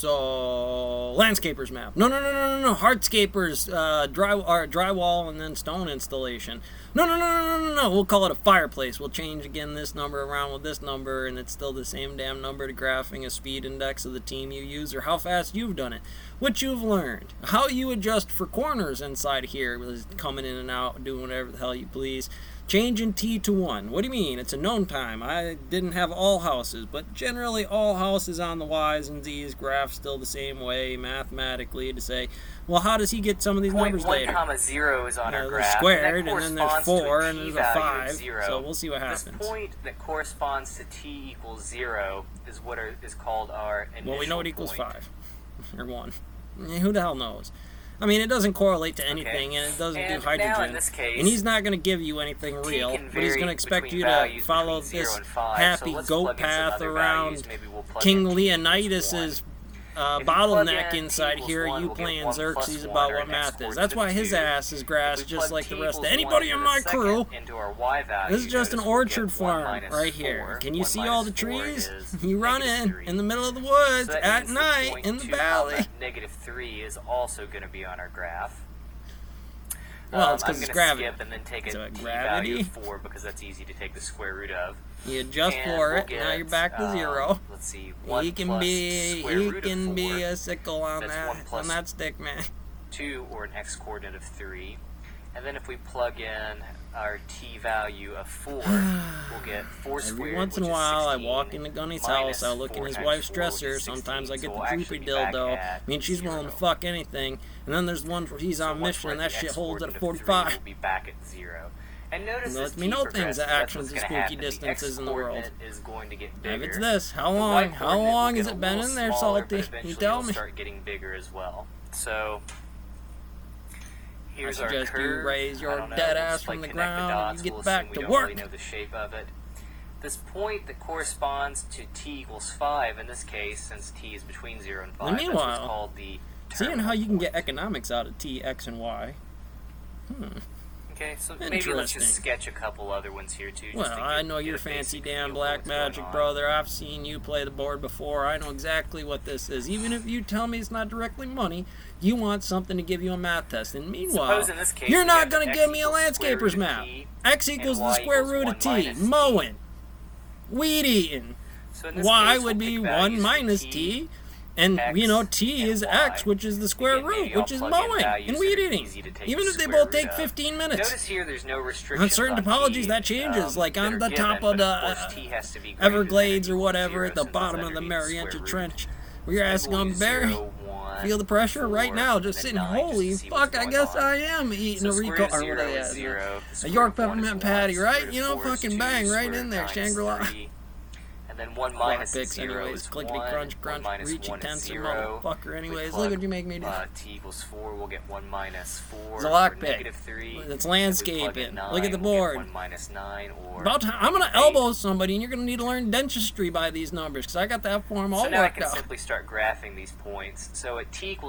So, landscaper's map. No. Hardscapers, drywall and then stone installation. No. We'll call it a fireplace. We'll change again this number around with this number, and it's still the same damn number to graphing a speed index of the team you use or how fast you've done it. What you've learned. How you adjust for corners inside here, coming in and out, doing whatever the hell you please. Changing T to 1. What do you mean? It's a known time. I didn't have all houses, but generally all houses on the Y's and Z's graph still the same way mathematically to say, well, how does he get some of these numbers later? 1,0 is on our graph. They're squared, and then there's 4, and there's a 5. So we'll see what happens. This point that corresponds to T equals 0 is what is called our initial point. Well, we know it equals 5. Or 1. Who the hell knows? I mean, it doesn't correlate to anything, and it doesn't do hydrogen. Now in this case, and he's not going to give you anything real, but he's going to expect you to follow this happy goat path around King Leonidas's bottleneck inside here. You playing Xerxes about what math is. That's why his ass is grass just like the rest of anybody in my crew. This is just an orchard farm right here. Can you see all the trees? You run in the middle of the woods at night in the valley. -3 is also going to be on our graph. Well, it's because it's gravity. Skip and then take so a gravity? value of 4 because that's easy to take the square root of. You adjust for it. Now you're back to 0. Let's see. He can be a sickle on that stick, man. 2 or an x coordinate of 3, and then if we plug in our t value of 4, we'll get 4 squared. Every once in a while, I walk into Gunny's house. I look in his wife's dresser. Sometimes I get the droopy dildo. I mean, she's willing to fuck anything. And then there's one where he's on mission, and that shit holds at 45. We'll be back at 0. And notice lets me know things that actions and spooky distances in the world. Is going to get bigger. If it's this, how long has it been in there, Salty? You tell me. Start getting bigger as well. So here's I suggest our curve. You raise your dead ass from the ground and you get back to work. We know the shape of it. This point that corresponds to t equals 5 in this case, since t is between 0 and 5. And meanwhile, that's what's called the seeing how you can get economics out of t, x, and y. Okay, so maybe let's just sketch a couple other ones here too. Well, I know your fancy damn black magic, brother. I've seen you play the board before. I know exactly what this is. Even if you tell me it's not directly money, you want something to give you a math test. And meanwhile, you're not going to give me a landscaper's map. X equals the square root of t. Mowing. Weed eating. Y would be 1 minus t. And, you know, t is x, which is the square root, which is mowing and weed eating. Even if they both take 15 minutes. Notice here there's no restriction on certain topologies, that changes. Like on the top of the Everglades or whatever, at the bottom of the Marietta Trench, where your ass is going to bury. Feel the pressure right now, just sitting, holy fuck, I guess I am eating a reqiered, or what it is, a York peppermint patty, right? You know, fucking bang, right in there, Shangri-La. And then 1 minus picks 0 anyways, is clickety 1, crunch, crunch, 1 minus reach 1 is tensor, 0. motherfucker anyways. Look what you make me do. T equals 4, we'll get 1 minus 4. It's a lockpick. -3. It's landscaping. Look at the board. 1 minus 9 or about time. I'm going to elbow somebody, and you're going to need to learn dentistry by these numbers, because I got that form all worked out. So now I can simply start graphing these points. So at t equals